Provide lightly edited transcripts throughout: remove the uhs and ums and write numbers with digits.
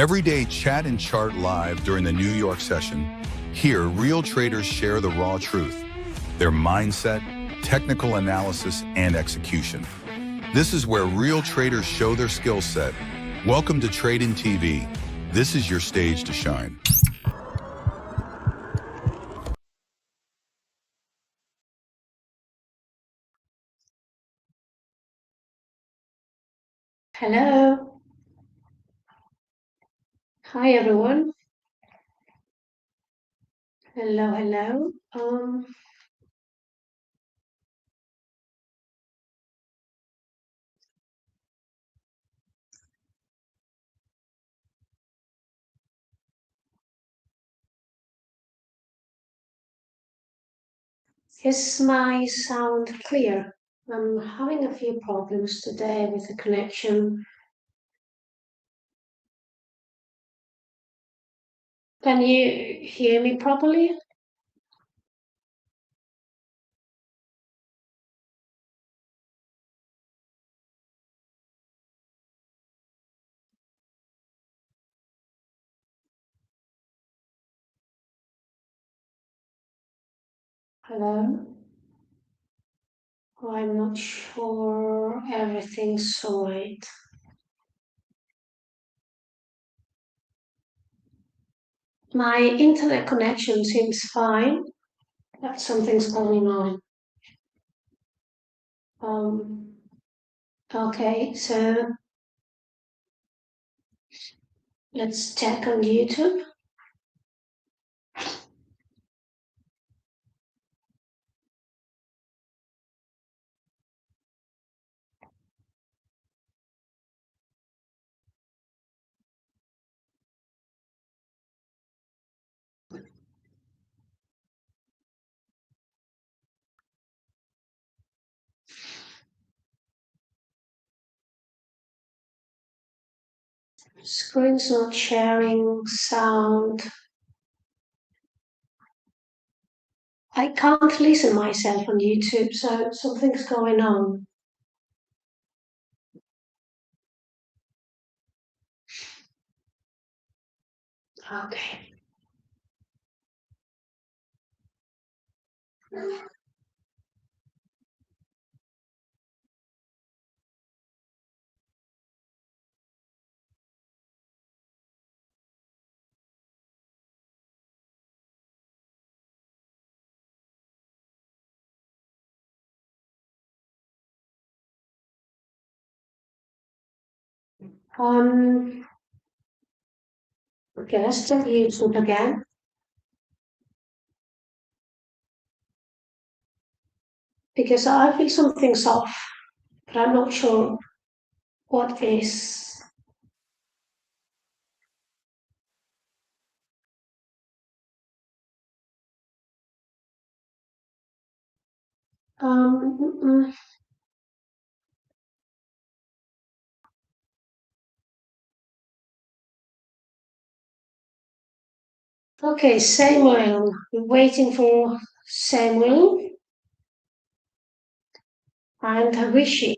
Every day, chat and chart live during the New York session. Here, real traders share the raw truth, their mindset, technical analysis, and execution. This is where real traders show their skill set. Welcome to Tradin TV. This is your stage to shine. Hello. Hi, everyone. Hello, hello. Is my sound clear? I'm having a few problems today with the connection. Can you hear me properly? Hello? I'm not sure everything's right. My internet connection seems fine, but something's going on. Um, okay, so let's check on YouTube. Screen's not sharing sound. I can't listen myself on YouTube, so something's going on. Okay. Um, okay, let's check YouTube again because I feel something's off, but I'm not sure what is. Mm, mm. Okay, Samuel. We're waiting for Samuel and Rishi.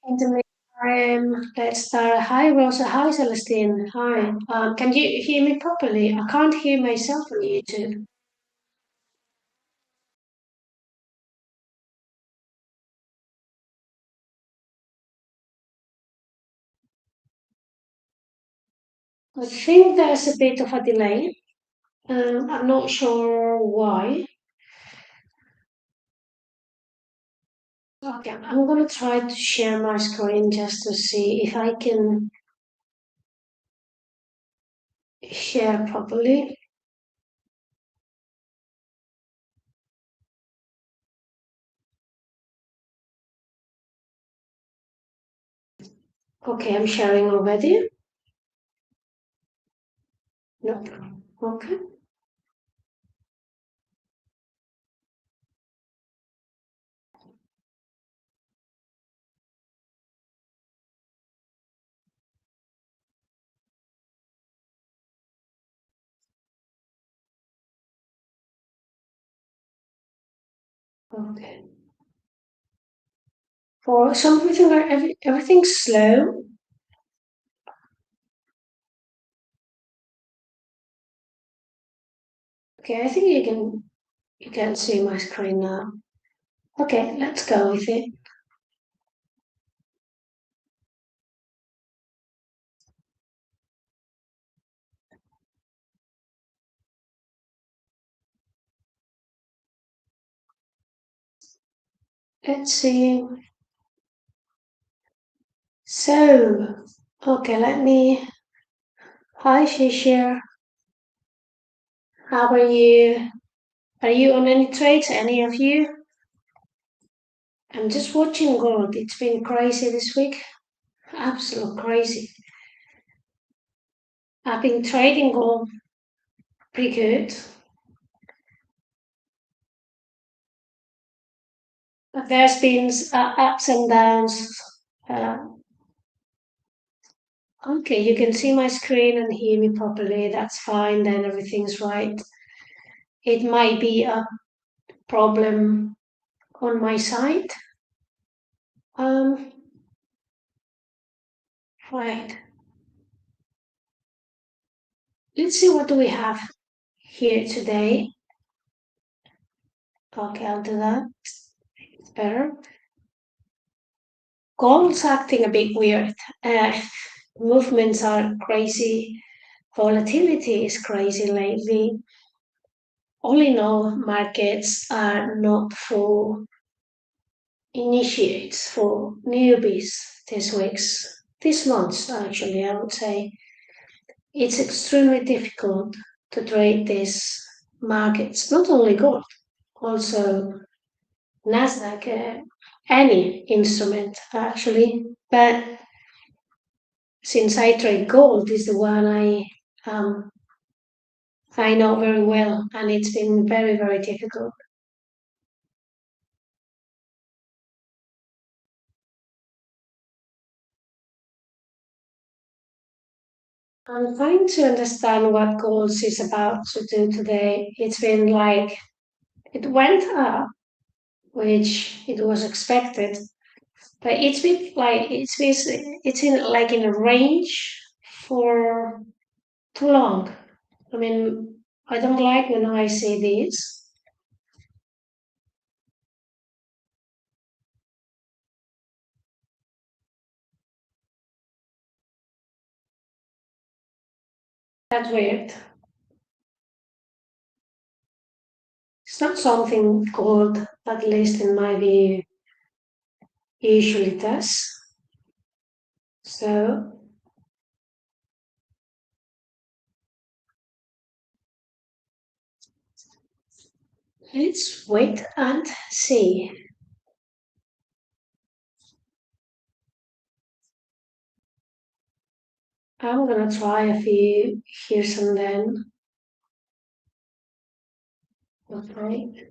In the meantime, let's start. Hi, Rosa. Hi, Celestine. Hi. Can you hear me properly? I can't hear myself on YouTube. I think there's a bit of a delay. I'm not sure why. Okay, I'm gonna try to share my screen just to see if I can share properly. Okay, I'm sharing already. Nope. Okay. Okay. or something like everything's slow. Okay, I think you can see my screen now. Okay, let's go with it. Let's see. So, okay, let me. Hi, Shishir. How are you? Are you on any trades? Any of you? I'm just watching gold. It's been crazy this week. Absolute crazy. I've been trading gold pretty good, but there's been ups and downs. Uh, okay, you can see my screen and hear me properly. That's fine. Then everything's right. It might be a problem on my side. Um, right. Let's see what do we have here today. Okay, I'll do that. It's better. Gold's acting a bit weird. Movements are crazy. Volatility is crazy lately. All in all, markets are not for initiates, for newbies this month actually, I would say. It's extremely difficult to trade these markets, not only gold, also Nasdaq, any instrument actually. But since I trade gold, is the one I know very well, and it's been very very difficult. I'm trying to understand what gold is about to do today. It's been like it went up, which it was expected, but it's in like in a range for too long. I mean, I don't like when I see this. That's weird. It's not something gold, at least in my view, usually does. So let's wait and see. I'm gonna try a few here's and then. Okay.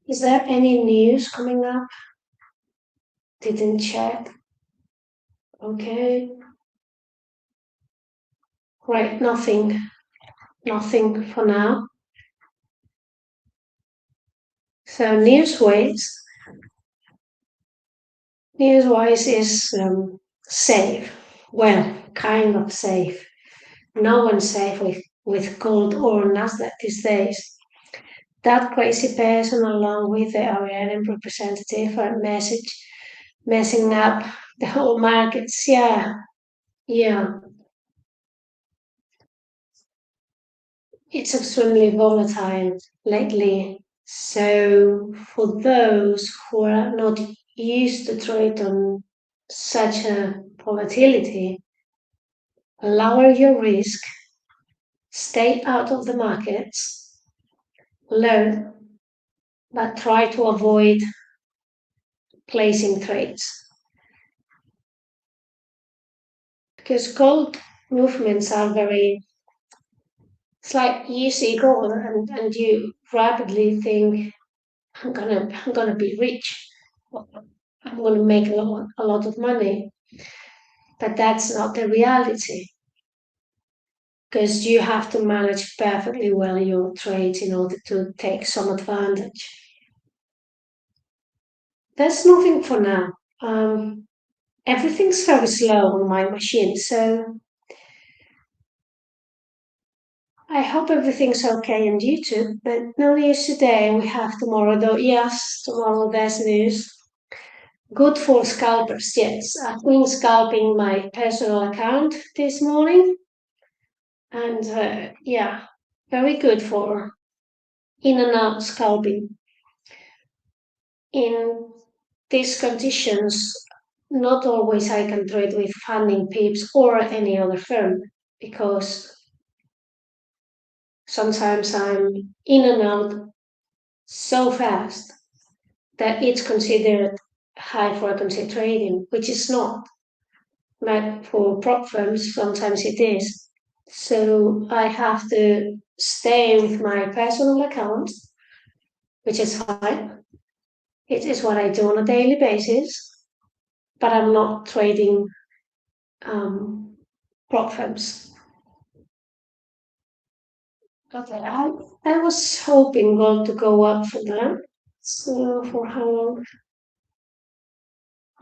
Is there any news coming up? Didn't check. Okay. Right, nothing. Nothing for now. So news-wise is safe. Well, kind of safe. No one's safe with gold or Nasdaq these days. That crazy person, along with the Arianian representative, are messing up the whole markets. Yeah, yeah. It's extremely volatile lately. So for those who are not used to trade on such a volatility, lower your risk, stay out of the markets, learn, but try to avoid placing trades. Because gold movements are very, it's like you see gold and you rapidly think, I'm gonna be rich. I'm gonna make a lot of money. But that's not the reality. because you have to manage perfectly well your trades in order to take some advantage. There's nothing for now. Um, Everything's very slow on my machine, so I hope everything's okay on YouTube. But no news today. We have tomorrow, though. Yes, tomorrow there's news. Good for scalpers, yes. I've been scalping my personal account this morning, and yeah, very good for in and out scalping. In these conditions, not always I can trade with funding pips or any other firm because sometimes I'm in and out so fast that it's considered high frequency trading, which is not. But for prop firms, sometimes it is. So I have to stay with my personal account, which is fine. It is what I do on a daily basis, but I'm not trading prop firms. Okay, I was hoping gold to go up for that. So for how long?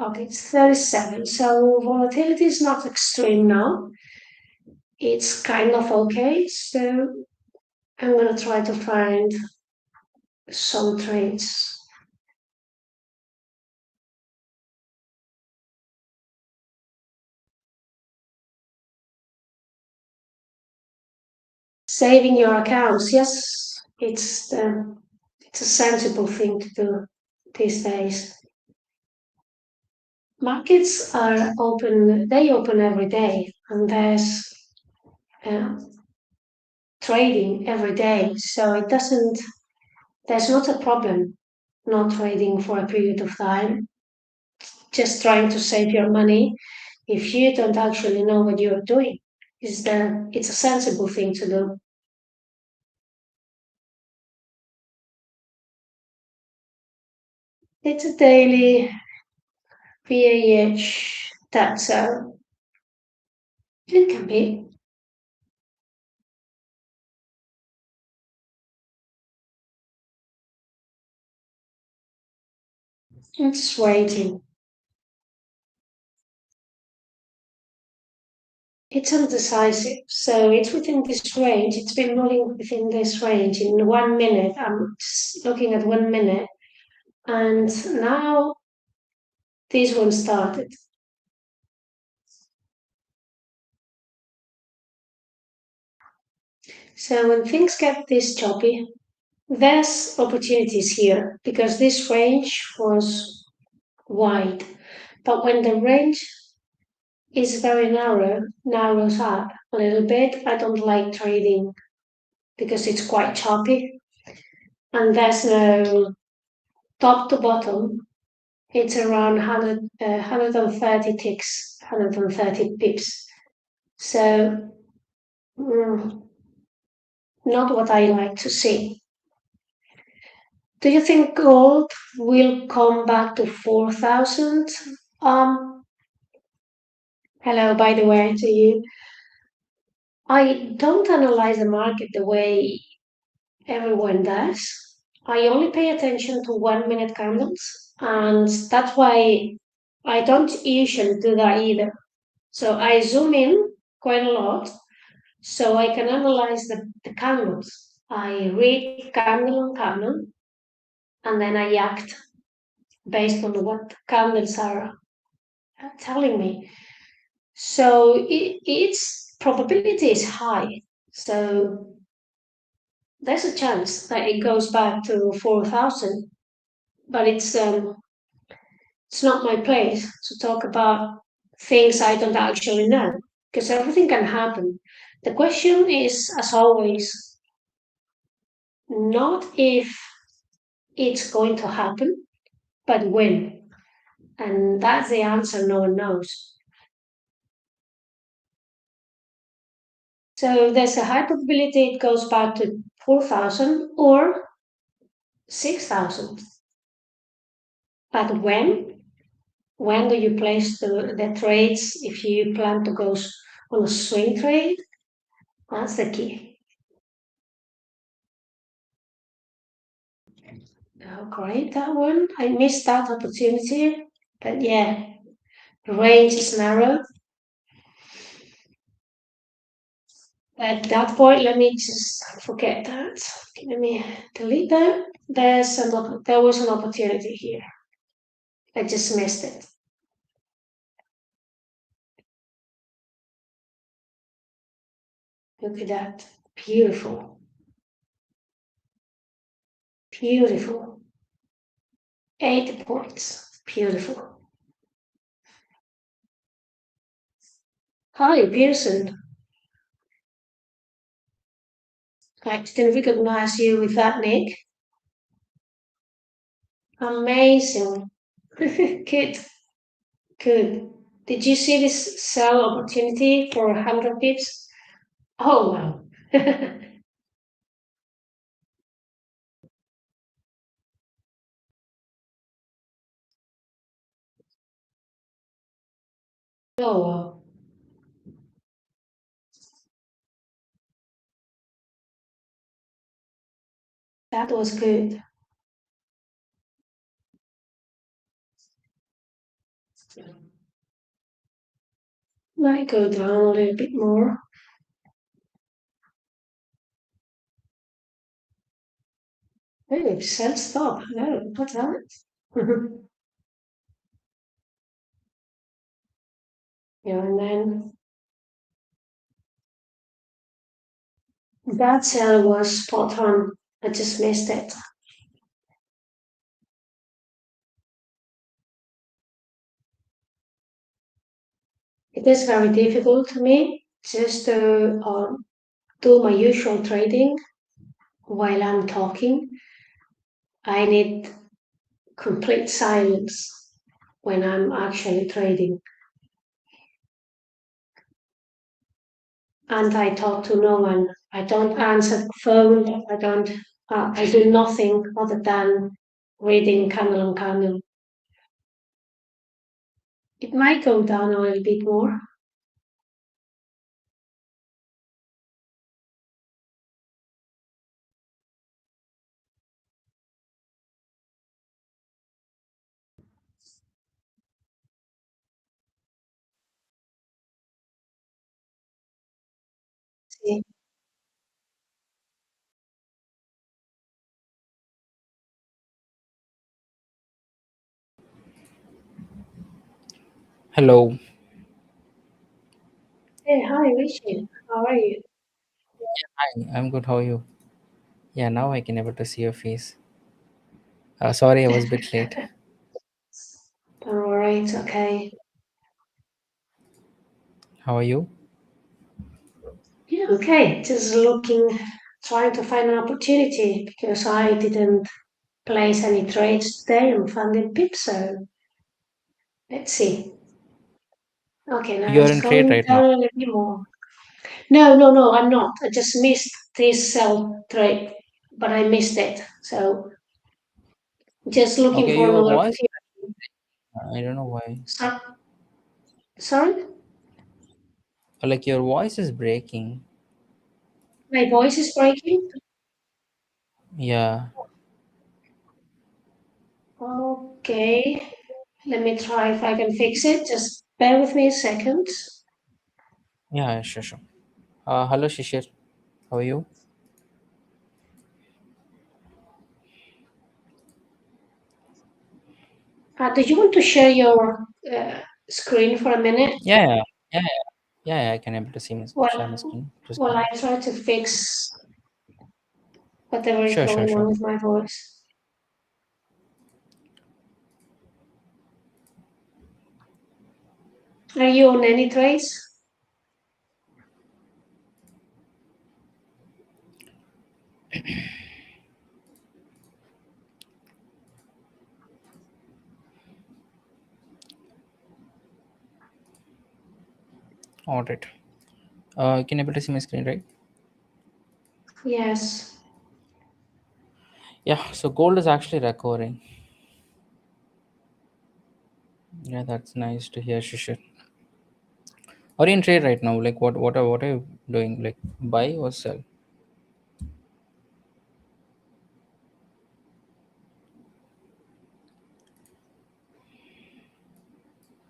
Okay, it's 37. So volatility is not extreme now. It's kind of okay. So I'm gonna try to find some trades. Saving your accounts, yes, it's a sensible thing to do these days. Markets are open; they open every day, and there's uh, trading every day. So it doesn't. There's not a problem not trading for a period of time. Just trying to save your money if you don't actually know what you're doing. It's a sensible thing to do. It's a daily VAH. That's it can be. It's waiting. It's undecisive. So it's within this range. It's been moving within this range in 1 minute. I'm just looking at 1 minute. And now this one started. So when things get this choppy, there's opportunities here because this range was wide. But when the range is very narrow, narrows up a little bit, I don't like trading because it's quite choppy and there's no top to bottom. It's around 130 ticks, 130 pips. So, not what I like to see. Do you think gold will come back to 4,000? Um, Hello, by the way, to you. I don't analyze the market the way everyone does. I only pay attention to 1 minute candles, and that's why I don't usually do that either. So I zoom in quite a lot so I can analyze the candles. I read candle on candle and then I act based on what candles are telling me. So its probability is high. So there's a chance that it goes back to 4,000, but it's not my place to talk about things I don't actually know because everything can happen. The question is, as always, not if it's going to happen, but when. And that's the answer no one knows. So there's a high probability it goes back to 4,000 or 6,000. But when? When do you place the trades if you plan to go on a swing trade? That's the key. Oh, great, that one. I missed that opportunity. But yeah, the range is narrow. At that point, let me just forget that. Let me delete that. There was an opportunity here. I just missed it. Look at that. Beautiful. Beautiful. 8 points. Beautiful. Hi, Pearson. I didn't recognize you with that nick. Amazing. Good. Good. Did you see this sell opportunity for 100 pips? Oh, wow. Oh, wow. That was good. Might go down a little bit more. Maybe sell stop. No, what's that? Yeah, and then that sell was spot on. I just missed it. It is very difficult to me just to do my usual trading while I'm talking. I need complete silence when I'm actually trading. And I talk to no one. I don't answer the phone. I do nothing other than reading candle on candle. It might go down a little bit more. See, Hello. hey, hi, Rishi. How are you? Hi, I'm good. How are you? Yeah, now I can able to see your face. Sorry, I was a bit late. All right, okay. How are you? Yeah, okay. Just looking, trying to find an opportunity because I didn't place any trades today and funded pips. So let's see. Okay, now You're it's in trade going right down now. a little bit more. No, no, no, I'm not. I just missed this sell trade, but I missed it. So just looking Okay, for your another voice. opportunity. I don't know why. So, sorry, Like your voice is breaking. my voice is breaking. Yeah, Okay, let me try if I can fix it. Just bear with me a second. yeah, sure, sure. Hello, Shishir. How are you? Do you want to share your screen for a minute Yeah, yeah, yeah, yeah. Yeah, I can able to see my share my while screen. Just while I try to fix whatever is sure, sure, going on sure. with my voice? Are you on any trades? All right. You can able to see my screen, right? Yes. Yeah. So gold is actually recovering. Yeah, that's nice to hear, Shishir. Are you in trade right now? Like what? What are you doing? Like buy or sell?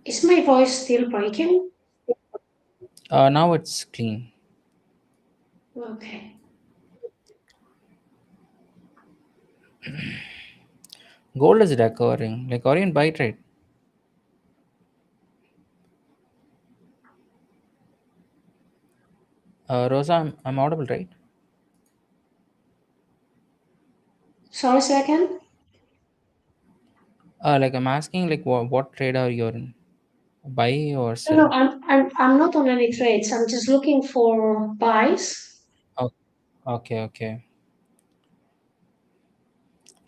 Is my voice still breaking? Now it's clean. Okay. Gold is recovering. Like are you in buy trade? Rosa, I'm audible, right? Sorry, second. Like I'm asking, like what trade are you in? Buy or No, sell? no, I'm not on any trades. I'm just looking for buys. Oh, okay, okay.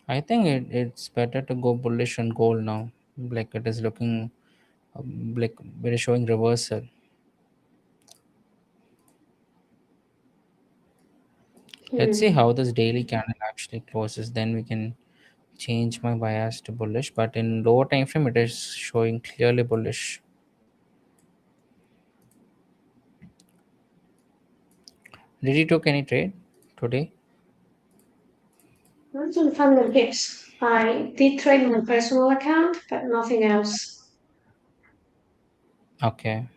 I think it's better to go bullish on gold now. Like it is looking like it is showing reversal. Let's see Hmm. how this daily candle actually closes. Then we can change my bias to bullish. But in lower time frame, it is showing clearly bullish. Did you took any trade today? Not on Thunder Pips. I did trade my personal account, but nothing else. Okay,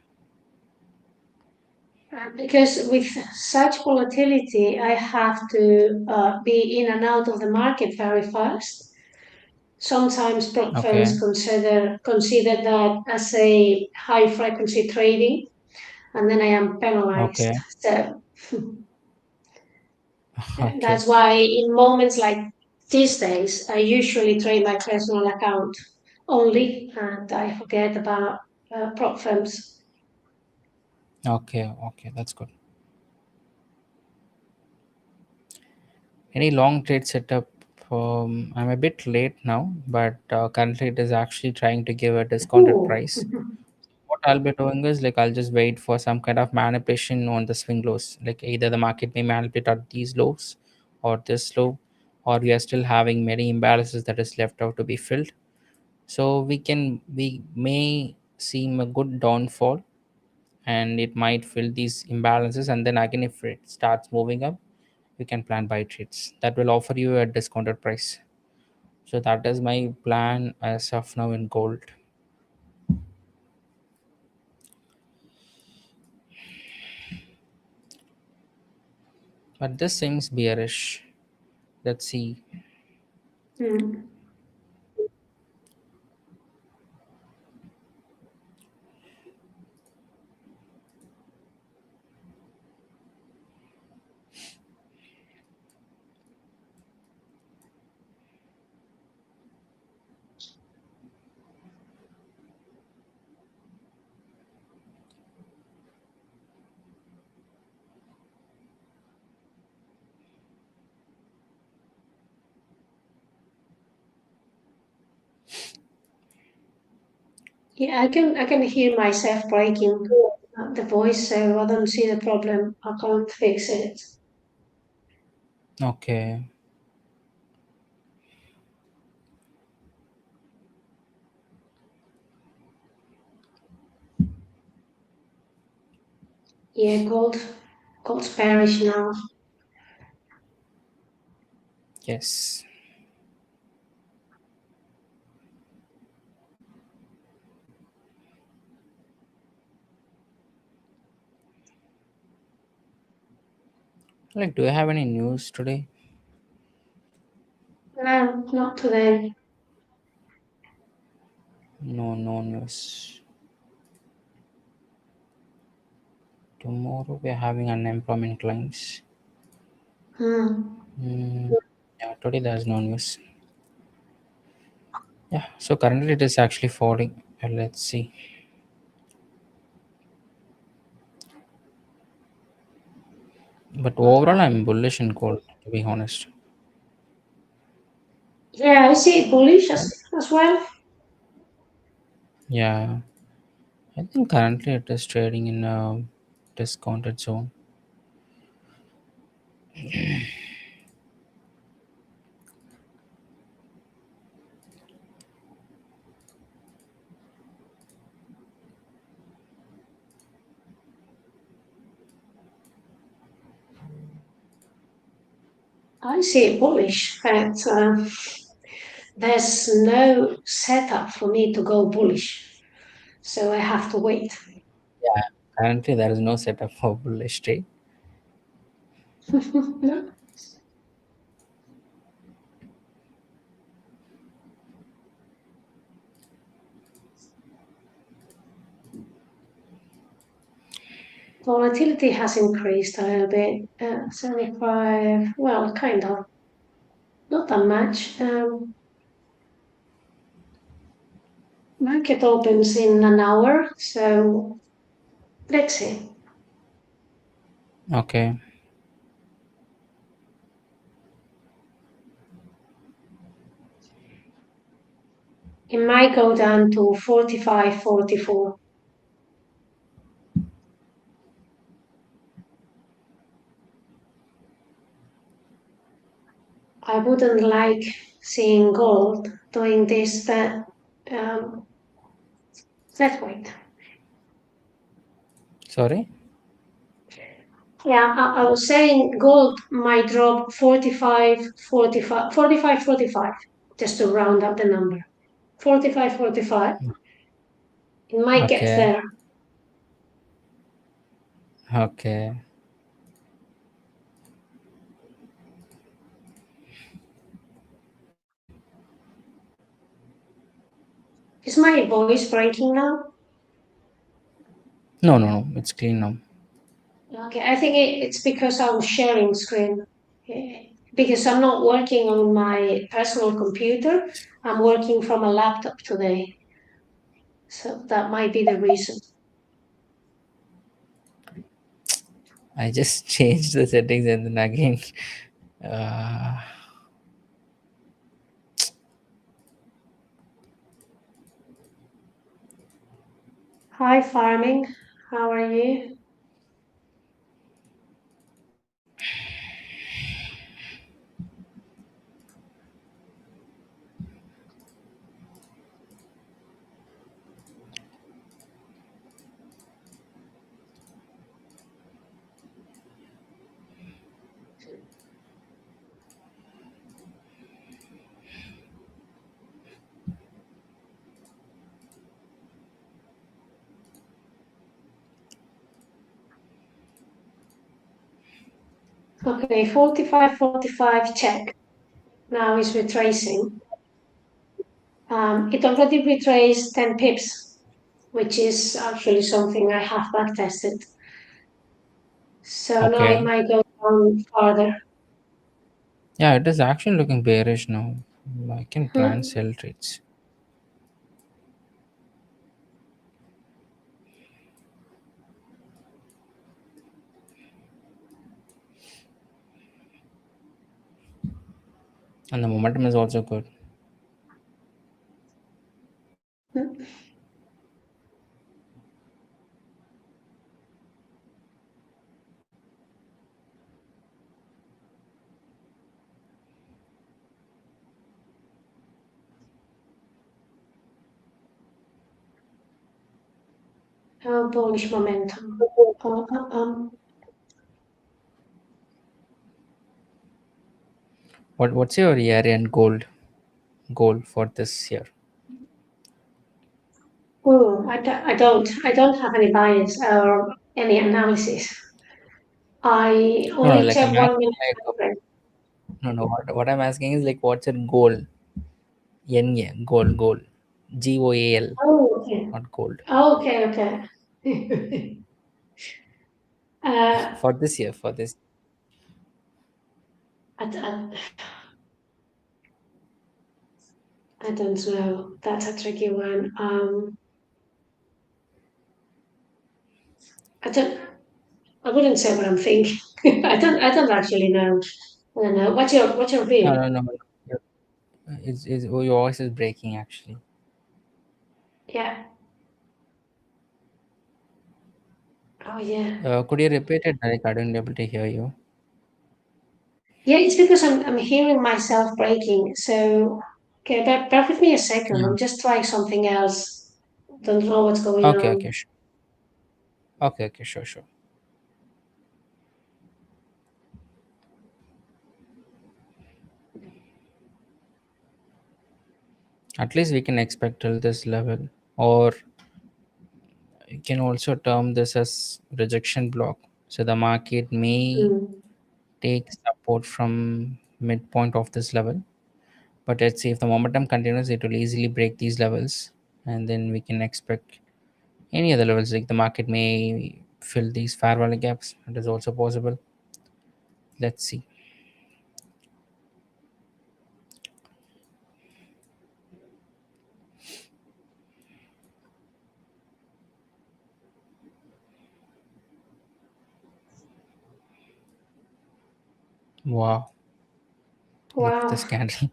Because with such volatility, I have to be in and out of the market very fast. Sometimes prop okay, firms consider that as a high frequency trading, and then I am penalized. okay, So okay, that's why in moments like these days, I usually trade my personal account only, and I forget about prop firms. okay, okay. That's good. Any long trade setup? I'm a bit late now, but currently it is actually trying to give a discounted Ooh. price. What I'll be doing is like I'll just wait for some kind of manipulation on the swing lows. Like either the market may manipulate at these lows or this low, or we are still having many imbalances that is left out to be filled. So we may seem a good downfall and it might fill these imbalances, and then again if it starts moving up, you can plan buy trades that will offer you a discounted price. So that is my plan as of now in gold. But this seems bearish. Let's see. Hmm. Yeah, I can hear myself breaking the voice, so I don't see the problem. I can't fix it. Okay. Yeah, gold's bearish now. Yes. Like, do you have any news today? No, not today. No, no news. Tomorrow we are having unemployment claims. Hmm. Mm, yeah, today there's no news. Yeah, so currently it is actually falling. Let's see. But overall, I'm bullish in gold, to be honest. Yeah, I see it bullish as well. Yeah, I think currently it is trading in a discounted zone. I see bullish, but there's no setup for me to go bullish, so I have to wait. Yeah, currently there is no setup for bullish trade. No. Volatility has increased a little bit. 75, well, kind of, not that much. Market opens in an hour, so let's see. Okay. It might go down to 45, 44. I wouldn't like seeing gold doing this, but um, let's wait. Sorry. Yeah, I was saying gold might drop 45, 45, 45, 45, just to round up the number. 45, 45. It might get Okay. there. Okay. Is my voice breaking now? No, no, no. It's clean now. Okay, I think it's because I was sharing screen. Because I'm not working on my personal computer. I'm working from a laptop today. So that might be the reason. I just changed the settings and then again. Uh, Hi, farming. How are you? Okay, 45, 45 check. Now it's retracing. It already retraced 10 pips, which is actually something I have back tested. So now it okay. might go down farther. Yeah, it is actually looking bearish now. I can plan Hmm. sell trades. And the momentum is also good. Bullish momentum. What's your year end goal for this year? I don't have any bias or any analysis. I No, no, only like check I'm one asking minute like time frame. no, no. What I'm asking is like what's your goal? Yen goal. GOAL, Oh, okay. not gold. Okay, okay. uh, For this year, for this. I, I don't know. That's a tricky one. I don't. I wouldn't say what I'm thinking. I don't actually know. I don't know. What's your No, view? no, no. It's oh, your voice is breaking actually. Yeah. Oh yeah. Could you repeat it? Like I didn't able to hear you. Yeah. It's because I'm hearing myself breaking. So okay, bear with me a second. Yeah. I'm just trying something else. Don't know what's going Okay, on. okay, sure. Okay, okay, sure. At least we can expect till this level, or you can also term this as rejection block. So the market may Mm. take support from midpoint of this level, but let's see, if the momentum continues, it will easily break these levels, and then we can expect any other levels, like the market may fill these fair value gaps. It is also possible. Let's see. Wow, look at Wow. this candle.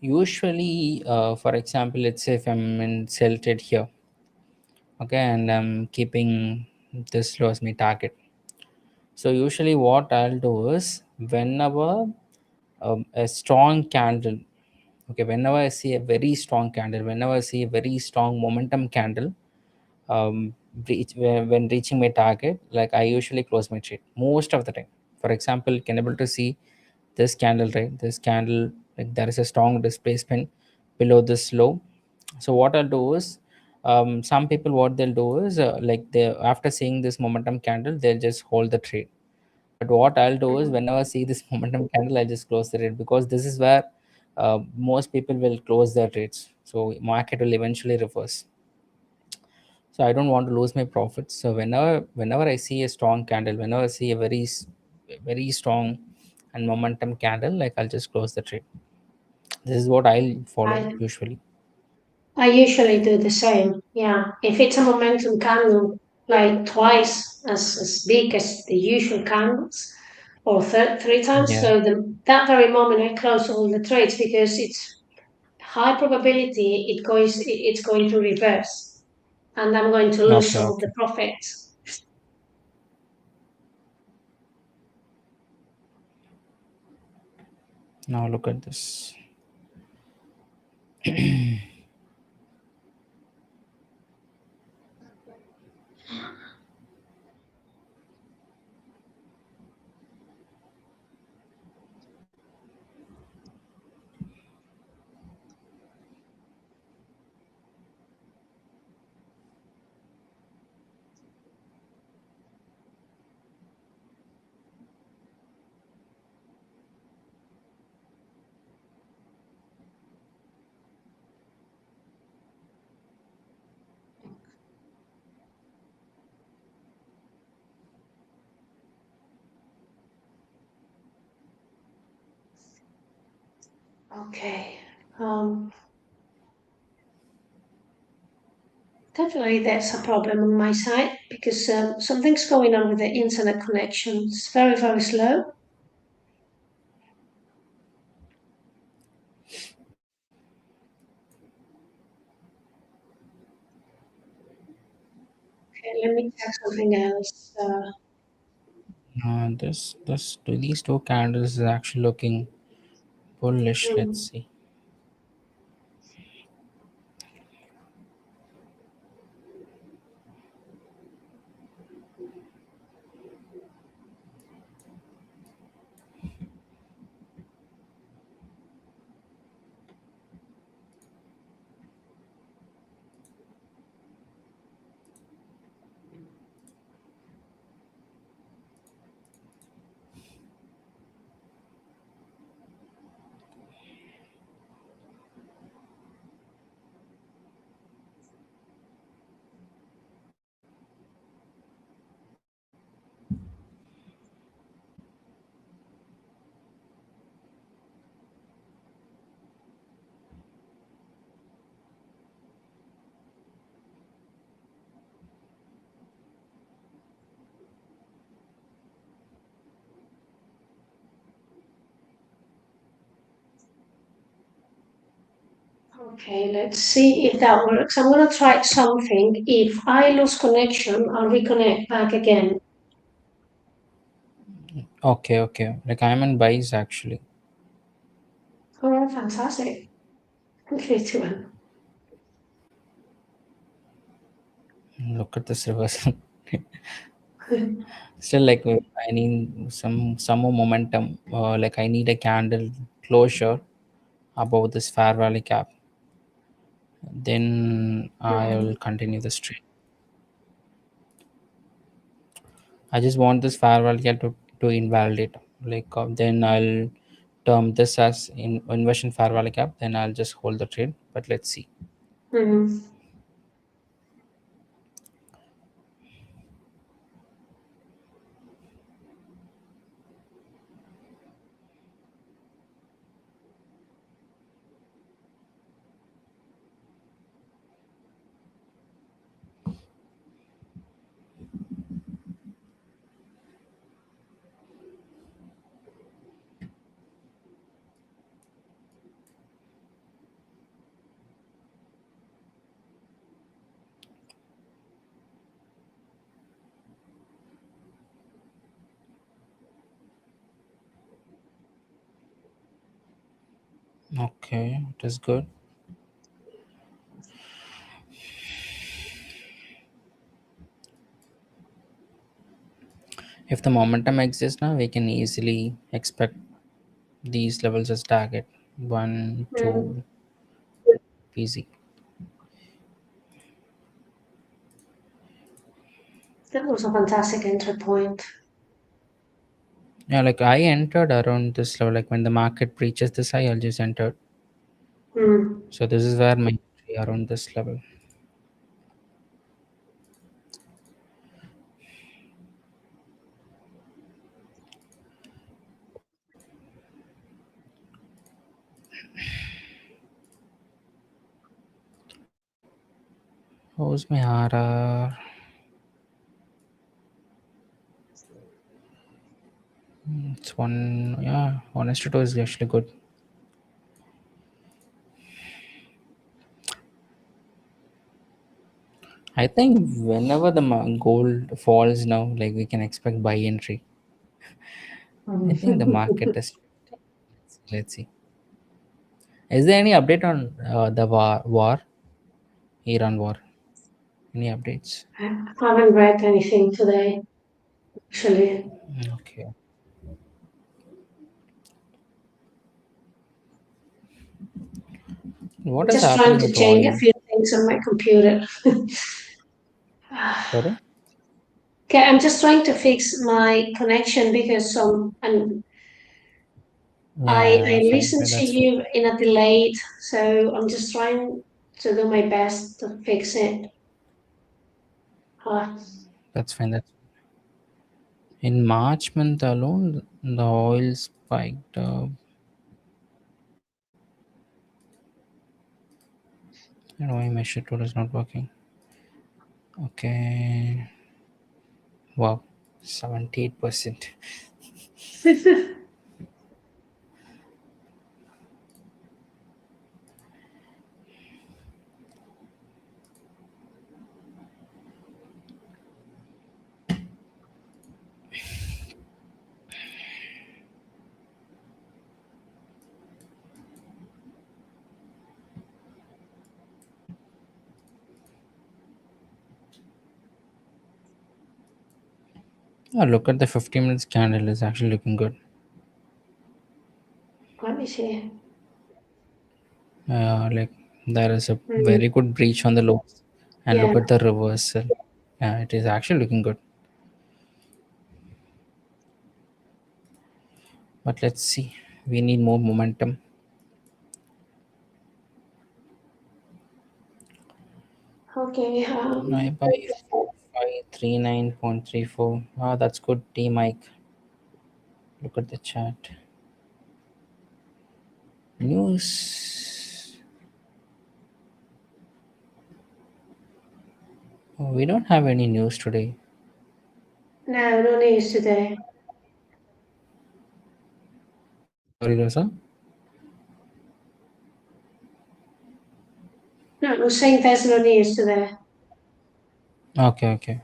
Usually, for example, let's say if I'm in sell trade here, okay, and I'm keeping this low as my target. So usually what I'll do is, whenever a strong candle, okay, whenever I see a very strong candle, whenever I see a very strong momentum candle, when reaching my target, like I usually close my trade most of the time. For example, you can able to see this candle, right? This candle, like there is a strong displacement below this low. So what I'll do is, some people, what they'll do is, like they, after seeing this momentum candle, they'll just hold the trade. But what I'll do is, Mm. whenever I see this momentum candle, I just close the trade, because this is where most people will close their trades. So market will eventually reverse. So I don't want to lose my profits. So whenever I see a strong candle, whenever I see a very strong and momentum candle, like I'll just close the trade. This is what I'll follow I usually. I usually do the same. Yeah. If it's a momentum candle, like twice as big as the usual candles, or three times, Yeah. so that very moment I close all the trades because it's high probability it's going to reverse, and I'm going to lose Okay. some of the Okay. profits. Now look at this. Okay. Um, Definitely that's a problem on my side because something's going on with the internet connection. It's very, very slow. Okay, let me check something else. This these two candles is actually looking bullish. Let's Hmm. see. Okay, let's see if that works. I'm gonna try something. If I lose connection, I'll reconnect back again. Okay, okay. Like I'm in buys actually. Oh, fantastic. Okay, to one. Look at this reversal. Still, like I need some more momentum. Like I need a candle closure above this fair value cap. Then I'll continue the trade. I just want this fair value cap to invalidate. Like then I'll term this as inversion fair value cap. Then I'll just hold the trade. But let's see. Mm-hmm. Okay, it is good. If the momentum exists now, we can easily expect these levels as target. One, Mm. two, easy. That was a fantastic entry point. Yeah, like I entered around this level. Like when the market breaches this high, I'll just enter. Mm. So this is where my entry around this level. How's my RR? It's one. Yeah, honest to is actually good. I think whenever the gold falls now, like we can expect buy entry. I think the market is. Let's see. Is there any update on the Iran war? Any updates? I haven't read anything today, actually. Okay. I'm What is just trying happening to with change a oil? few things on my computer. Sorry. Okay, I'm just trying to fix my connection because I Yeah, fine, listened fine. to That's fine. you in a delayed, so I'm just trying to do my best to fix it. Uh, That's fine. That's in March month alone, the oil spiked up. I don't know why my shit tool is not working. Okay. Wow. 78%. Oh, look at the 15 minutes candle is actually looking good. Let me see. Like there is a Mm, very good breach on the lows. And yeah, look at the reversal. Yeah, it is actually looking good. But let's see. We need more momentum. okay. I buy 4539.34. Ah, that's good. T Mike. Look at the chart. News. Oh, we don't have any news today. No, no news today. Sorry, Rosa. No, I'm saying there's no news today. Okay, okay.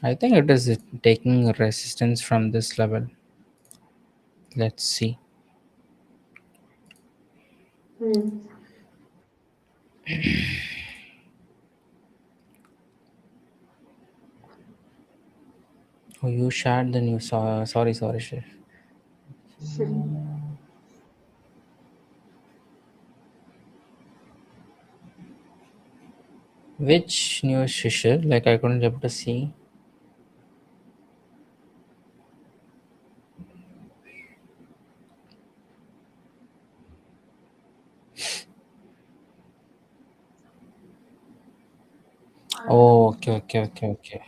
I think it is taking resistance from this level. Let's see. Hmm. Oh, you shared the news. Sorry, sorry, Shir. Which news, Shishir? Like I couldn't able to see. Oh, okay, okay, okay, okay.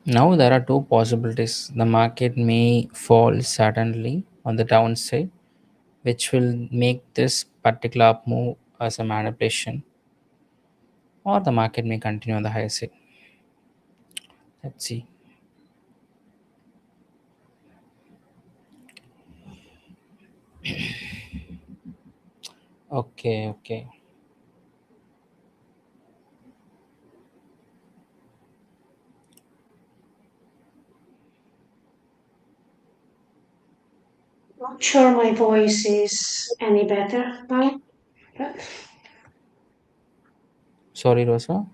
Now there are two possibilities. The market may fall suddenly on the downside, which will make this particular up move as a manipulation, or the market may continue on the higher side. Let's see. Okay, okay. Not sure my voice is any better now. But Sorry, Rosa.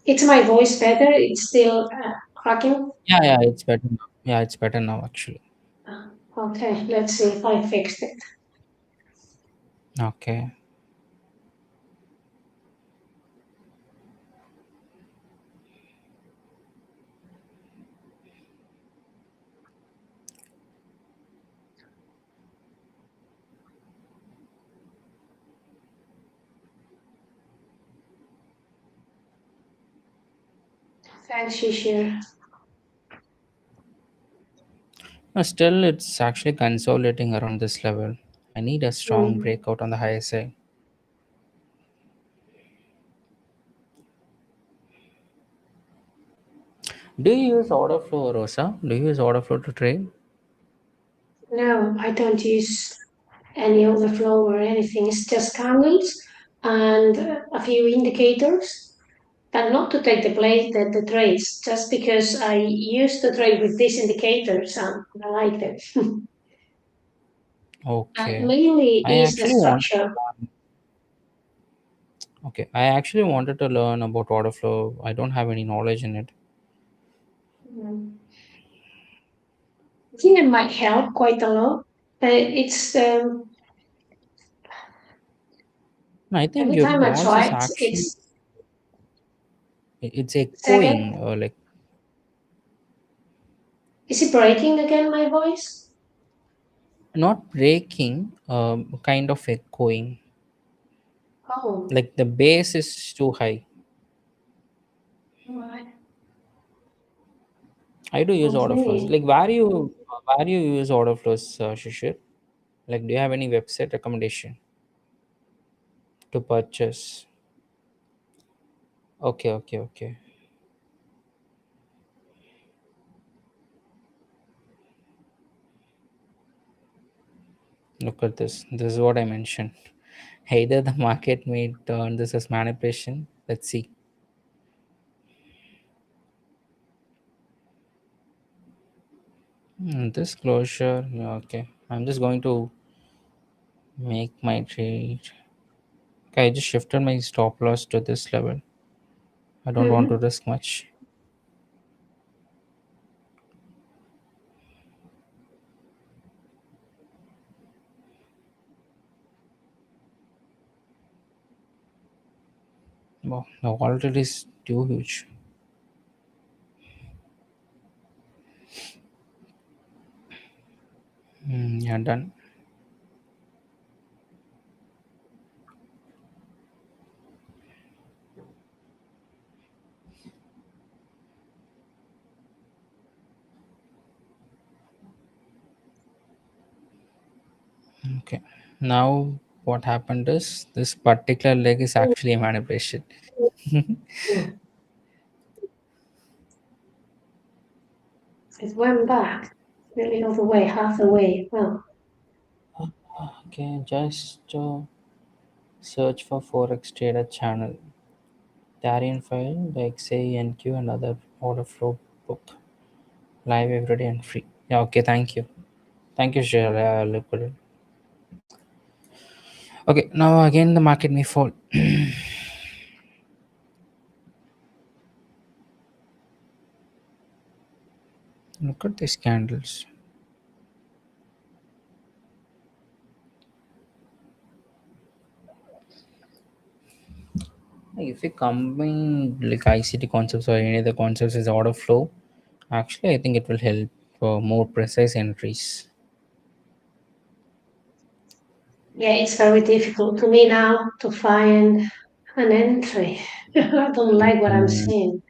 it's my voice better. It's still cracking. Yeah, yeah, it's better now. Yeah, it's better now actually. Okay, let's see if I fixed it. Okay. Thanks, Shishir. Still, it's actually consolidating around this level. I need a strong Hmm. breakout on the higher side. Do you use order flow, Rosa? Do you use order flow to trade? No, I don't use any overflow or anything. It's just candles and a few indicators. But not to take the place that the trades, just because I used to trade with these indicators and I like them. And Okay. mainly I is the actually want. structure. Okay, I actually wanted to learn about order flow. I don't have any knowledge in it. Mm. I think it might help quite a lot. But it's No, I think every your time I voice try is it, actually it's it's echoing, second. like Is it breaking again, my voice? not breaking, kind of echoing. Oh, Like the bass is too high. right. I do use order flows. Okay. Like where you use order flows, Shishir? Like, do you have any website recommendation to purchase? Okay, okay, okay. Look at this. This is what I mentioned. Either the market may turn this as manipulation. Let's see. This closure. Yeah, okay. I'm just going to make my trade. Okay, I just shifted my stop loss to this level. I don't want to Hmm. risk much. Wow, the volatility is too huge. Yeah, done. Okay. Now what happened is this particular leg is actually a manipulation. It went back nearly all the way, half the way. Well, Okay, just search for Forex Trader channel. Tarian file, like say NQ and other order flow book. Live every day and free. Yeah, okay, thank you. Thank you, Shreya. Look at it. Okay, now again the market may fall. Look at these candles. Like, if you combine like ICT concepts or any other concepts as order flow, actually I think it will help for more precise entries. Yeah, it's very difficult for me now to find an entry. I don't like what I'm Mm. seeing.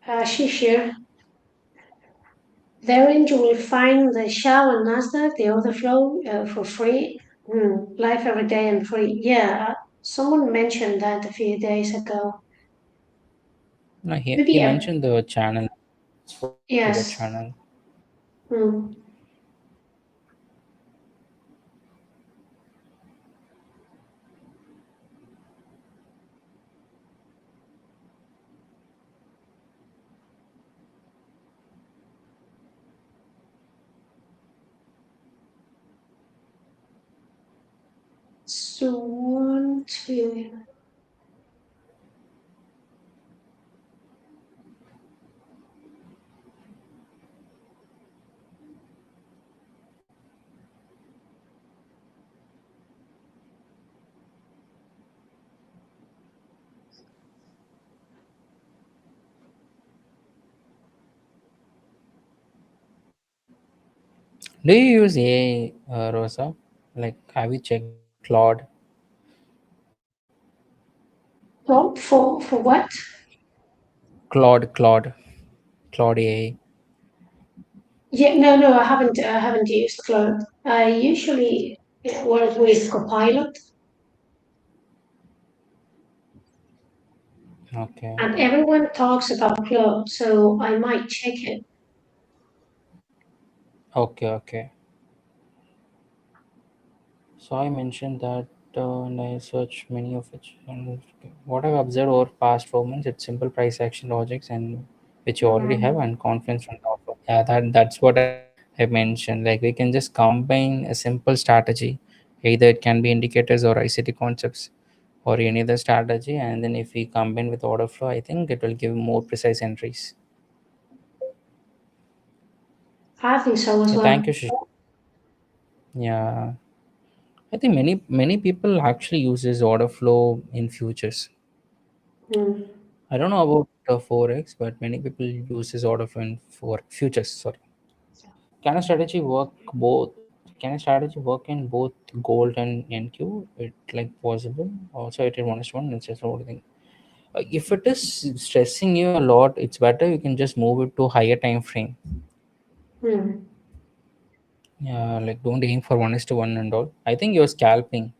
Shishir, therein you will find the Shell and Nasdaq, the other flow for free. Live every day and free. Yeah, someone mentioned that a few days ago. No, he Maybe, mentioned the channel, Forex Trader yes. channel. Hmm. So, one, two. Do you use AI, Rosa? Like, have you checked Claude? Well, for what? Claude, Claude, Claude AI. Yeah, no, no, I haven't. I haven't used Claude. I usually work with Copilot, Okay, and everyone talks about Claude, so I might check it. okay, okay. So I mentioned that and I search many of it. And what I've observed over past 4 months, it's simple price action logics and which you already have Mm. and confidence from the offer. Yeah, that's what I mentioned. Like we can just combine a simple strategy. Either it can be indicators or ICT concepts or any other strategy, and then if we combine with order flow, I think it will give more precise entries. I think so as Yeah, well. thank you, Shish. Yeah, I think many people actually uses order flow in futures. Mm. I don't know about forex, but many people use this order flow in for futures. Sorry, can a strategy work both? Can a strategy work in both gold and NQ? It like possible. Also, it is one is one. It's just one thing. If it is stressing you a lot, it's better you can just move it to higher time frame. Mm. Yeah, like don't aim for 1:1 and all. I think you're scalping.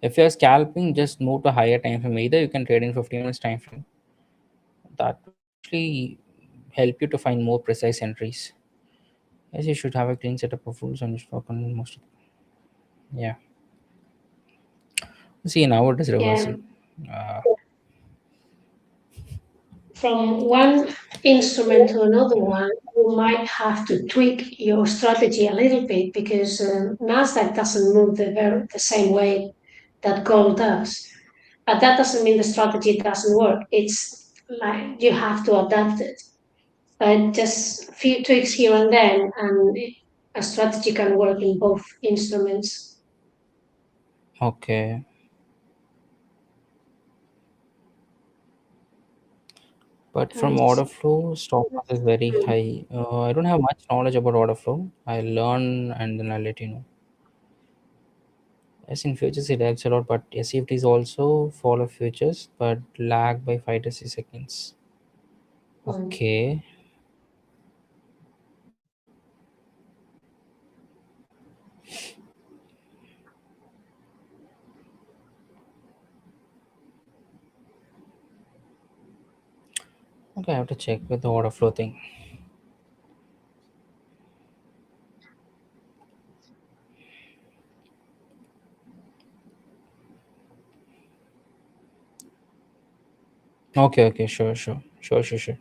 If you're scalping, just move to higher time frame. Either you can trade in 15 minutes time frame. That will actually help you to find more precise entries. Yes, you should have a clean setup of rules and you should work on most of yeah. See now it is Yeah. reversal. Uh, From one instrument to another one, you might have to tweak your strategy a little bit because Nasdaq doesn't move the same way that gold does. But that doesn't mean the strategy doesn't work. It's like you have to adapt it. Just a few tweaks here and then, and a strategy can work in both instruments. okay, but from And order flow, stop loss is very high. I don't have much knowledge about order flow. I learn and then I'll let you know. Yes, in futures it lags a lot, but SCFTs also follow futures, but lag by 5 to 6 seconds. Mm. Okay. Okay, I have to check with the order flow thing. Okay, okay, sure, sure, sure, sure, sure.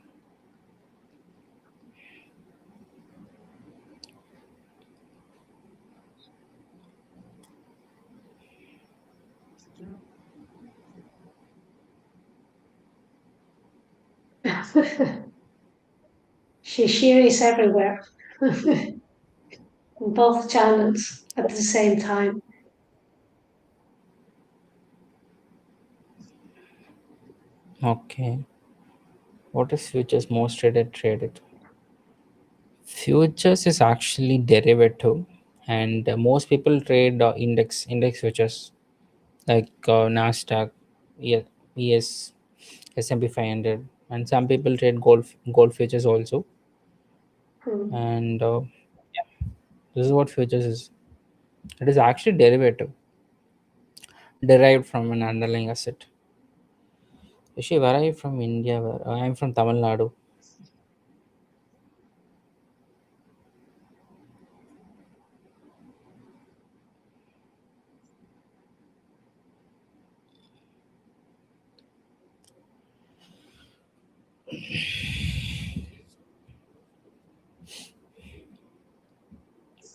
Shishir is everywhere, in both channels at the same time. Okay. What is futures most traded? Futures is actually derivative, and most people trade index futures like Nasdaq, ES, S&P 500, and some people trade gold futures also. Hmm. And this is what futures is. It is actually derivative, derived from an underlying asset. Actually, where are you from? India. Where I am from Tamil Nadu.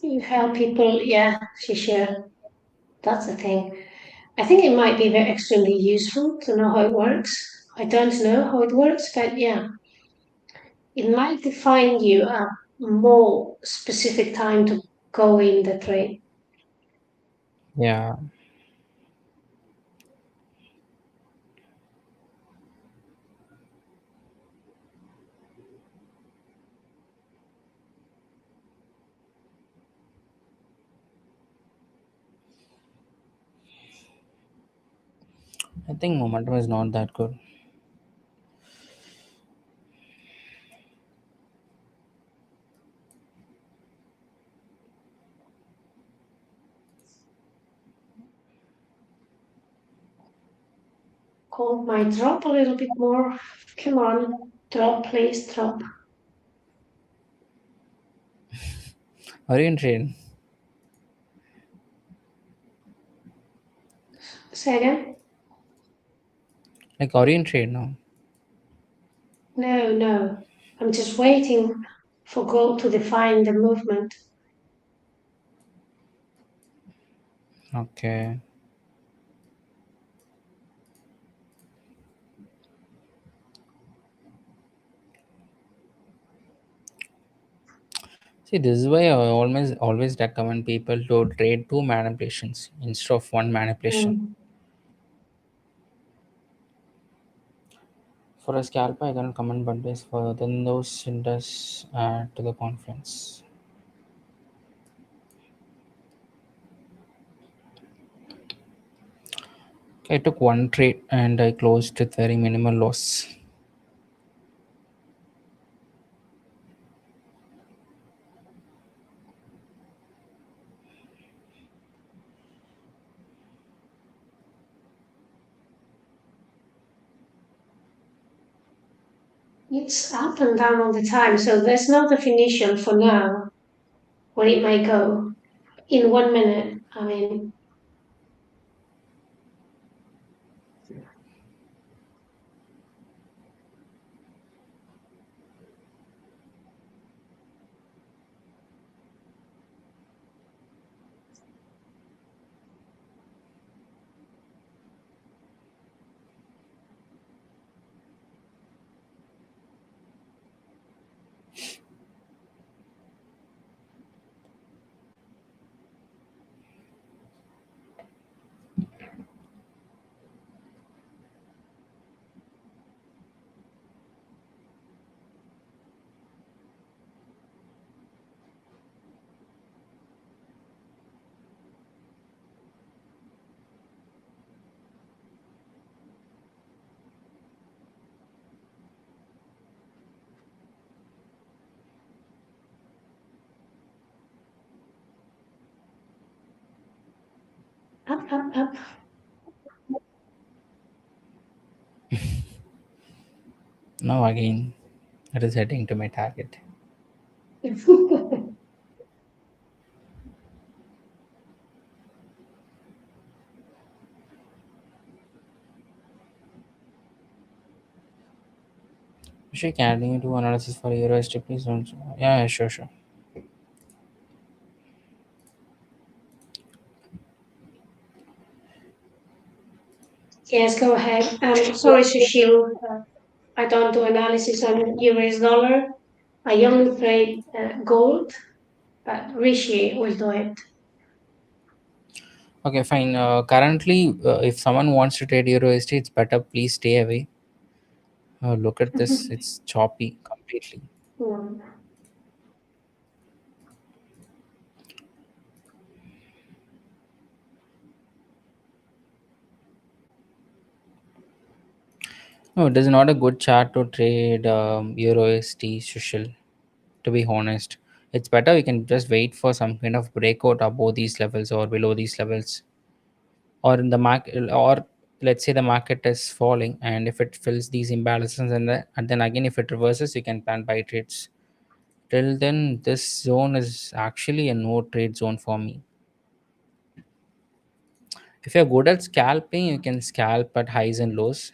You help people, yeah, Shishir. That's the thing. I think it might be very extremely useful to know how it works. I don't know how it works, but yeah, it might define you a more specific time to go in the trade. Yeah, I think momentum is not that good. Gold might drop a little bit more. Come on, drop, please, drop. Are you in trade? Say again? Like, are you in trade now? No, no. I'm just waiting for gold to define the movement. Okay. See, this is why I always recommend people to trade two manipulations instead of one manipulation. Mm. For a scalper, I cannot comment, but this for then those indus to the conference. I took one trade and I closed with very minimal loss. It's up and down all the time, so there's no definition for now where it may go in 1 minute. I mean, Up, up, up. Now again, it is heading to my target. She can you do analysis for Euro ST, please don't. Yeah, yeah, sure, sure. Yes, go ahead. Sorry, Sushil. I don't do analysis on US dollar. I only trade gold, but Rishi will do it. Okay, fine. Currently, if someone wants to trade Euro ST, it's better please stay away. Look at this; it's choppy completely. Hmm. No, it is not a good chart to trade Euro ST, Social. To be honest, it's better we can just wait for some kind of breakout above these levels or below these levels, or in the market, or let's say the market is falling, and if it fills these imbalances, and then again if it reverses, you can plan buy trades. Till then, this zone is actually a no trade zone for me. If you're good at scalping, you can scalp at highs and lows,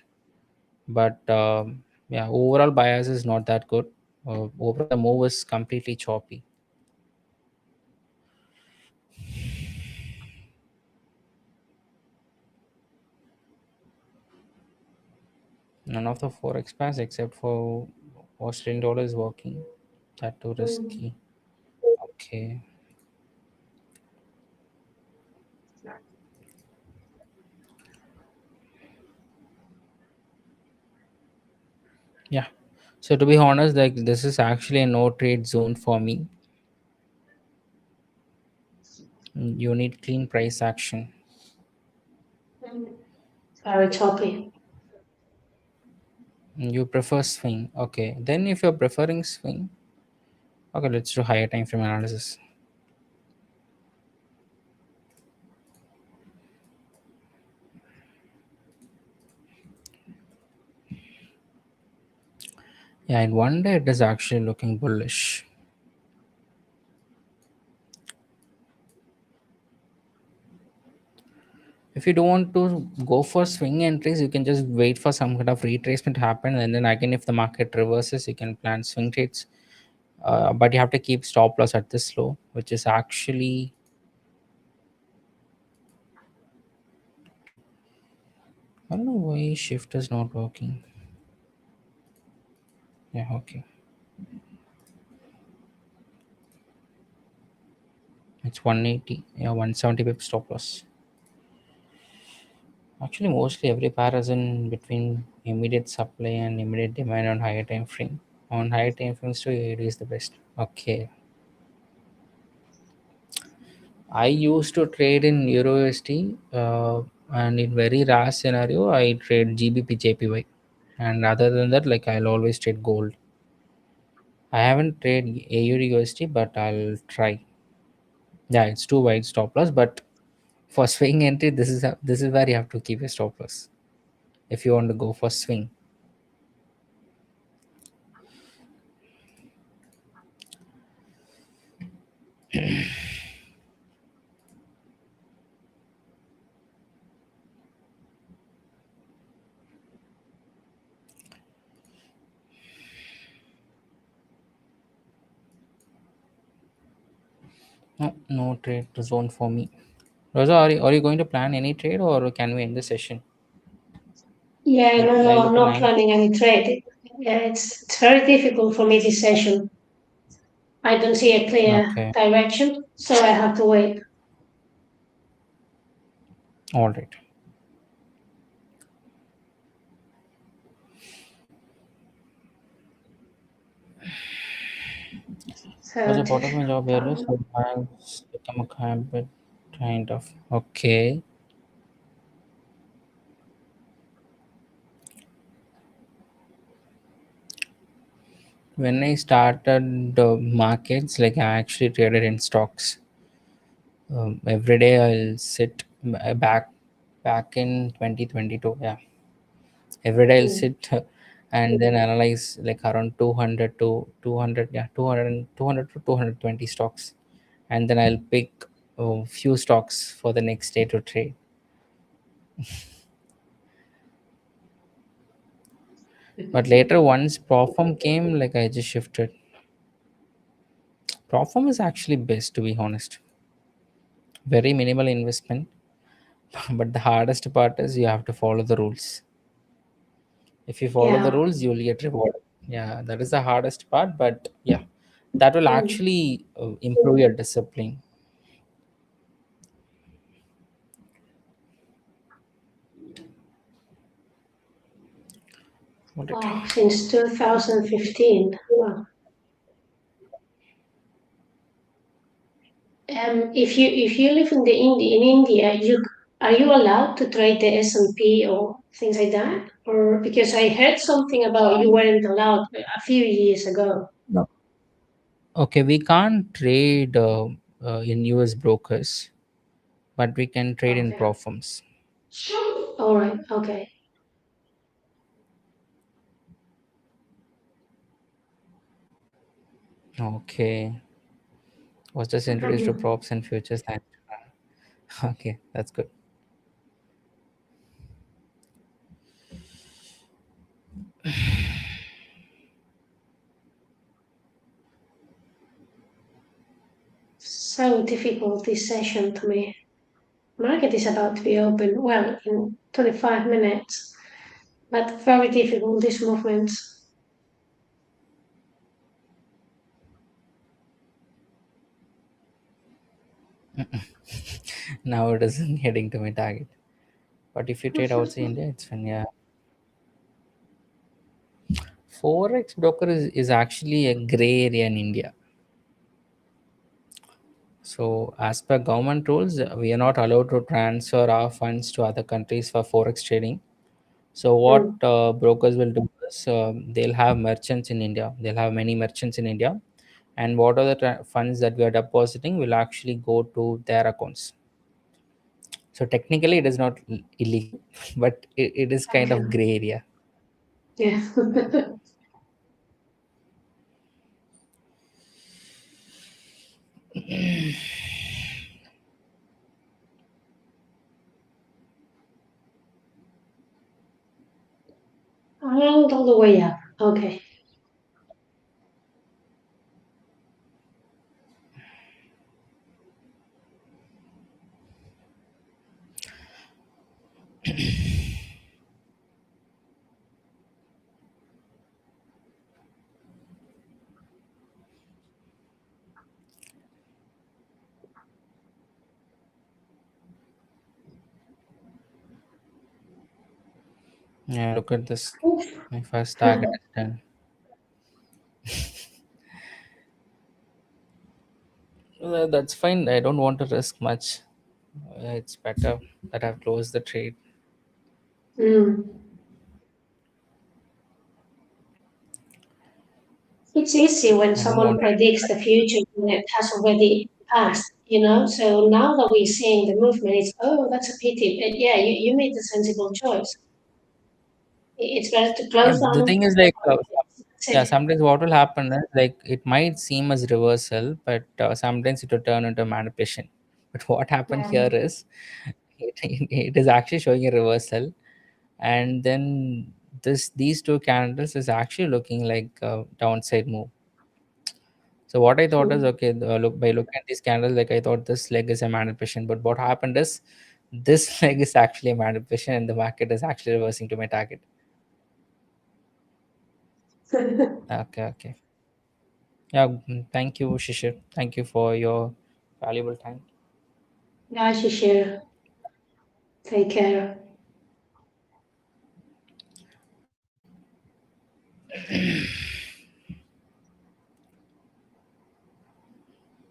but yeah, overall bias is not that good. Overall, the move is completely choppy. None of the forex pairs except for Australian dollar is working. That too Hmm. risky. Okay. Yeah. So to be honest, like this is actually a no trade zone for me. You need clean price action. Very choppy. You prefer swing. Okay. Then if you're preferring swing, okay, let's do higher time frame analysis. Yeah, in one day it is actually looking bullish. If you don't want to go for swing entries, you can just wait for some kind of retracement to happen, and then again, if the market reverses, you can plan swing trades. But you have to keep stop loss at this low, which is actually, I don't know why shift is not working. Yeah, okay, it's 180. Yeah, 170 pip stop loss. Actually, mostly every pair is in between immediate supply and immediate demand on higher time frame. On higher time frames, too, it is the best. Okay, I used to trade in Euro USD, and in very rare scenario, I trade GBP JPY. And other than that, like I'll always trade gold. I haven't traded AUD USD, but I'll try. Yeah, it's too wide stop loss, but for swing entry, this is where you have to keep a stop loss if you want to go for swing. No, no trade zone for me. Rosa, are you going to plan any trade or can we end the session? Yeah, Like no, I no, I'm look at not 9. planning any trade. Yeah, it's very difficult for me this session. I don't see a clear Okay, direction, so I have to wait. all right. Was a part of my job earlier, so it has become a habit, kind of. Okay. When I started the markets, like I actually traded in stocks. Every day I'll sit back in 2022. Yeah, every day I'll Mm. sit and then analyze like around 200 to 200, yeah, 200 to 220 stocks, and then I'll pick a few stocks for the next day to trade. But later, once Profum came, like I just shifted. Profum is actually best, to be honest. Very minimal investment, but the hardest part is you have to follow the rules. If you follow the Yeah. rules, you'll get rewarded. Yeah, that is the hardest part, but yeah, that will Mm. actually improve your discipline. What it? Wow, since 2015. Wow. If you live in India, you are you allowed to trade the S&P or things like that? Or because I heard something about you weren't allowed a few years ago. No. Okay, we can't trade in US brokers, but we can trade in Okay. Profums. All right. Okay. Okay, was just introduced to props and futures. And okay, that's good. So difficult this session to me. Market is about to be open, well, in 25 minutes, but very difficult, these movements. Now it isn't heading to my target. But if you trade outside India, it's fine. Yeah, forex broker is actually a gray area in India. So, as per government rules, we are not allowed to transfer our funds to other countries for forex trading. So, what Mm. brokers will do is they'll have merchants in India. They'll have many merchants in India, and what are the funds that we are depositing will actually go to their accounts. So, technically, it is not illegal, but it is kind Okay. of gray area. Yeah. And all the way up. Okay. Yeah, look at this. Oof. My first target is done. That's fine. I don't want to risk much. It's better that I've closed the trade. Mm. It's easy when I don't someone want. predicts the future when it has already passed. So now that we're seeing the movement, it's, oh, that's a pity. But yeah, you made the sensible choice. It's better to Yeah, close the down. thing is like, That's yeah, it. sometimes what will happen is like it might seem as reversal, but sometimes it will turn into manipulation. But what happened Yeah. here is it is actually showing a reversal, and then these two candles is actually looking like a downside move. So what I thought is Mm. okay. Look, by looking at these candles, like I thought this leg is a manipulation, but what happened is this leg is actually a manipulation, and the market is actually reversing to my target. Okay, okay. Yeah, thank you, Shishir. Thank you for your valuable time. Guys, you share. Take care.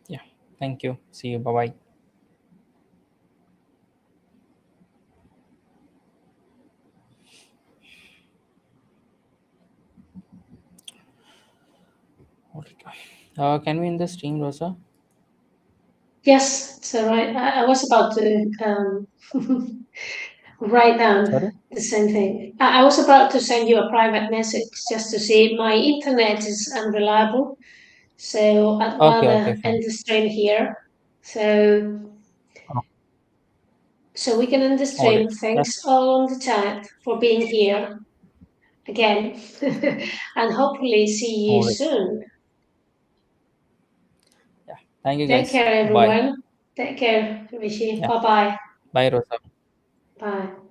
Yeah, thank you. See you. Bye bye. Can we end the stream, Rosa? Yes, so I was about to write down Sorry. the same thing. I was about to send you a private message just to see my internet is unreliable. So I'd Okay, okay, rather fine. end the stream here. So Oh, so we can end the all stream. right. Thanks all on the chat for being here again. And hopefully see you All right. soon. Yeah. Thank you, Take guys. care Bye. everyone. Take care, Rishi. Yeah. Bye bye. Bye, Rosa. Bye.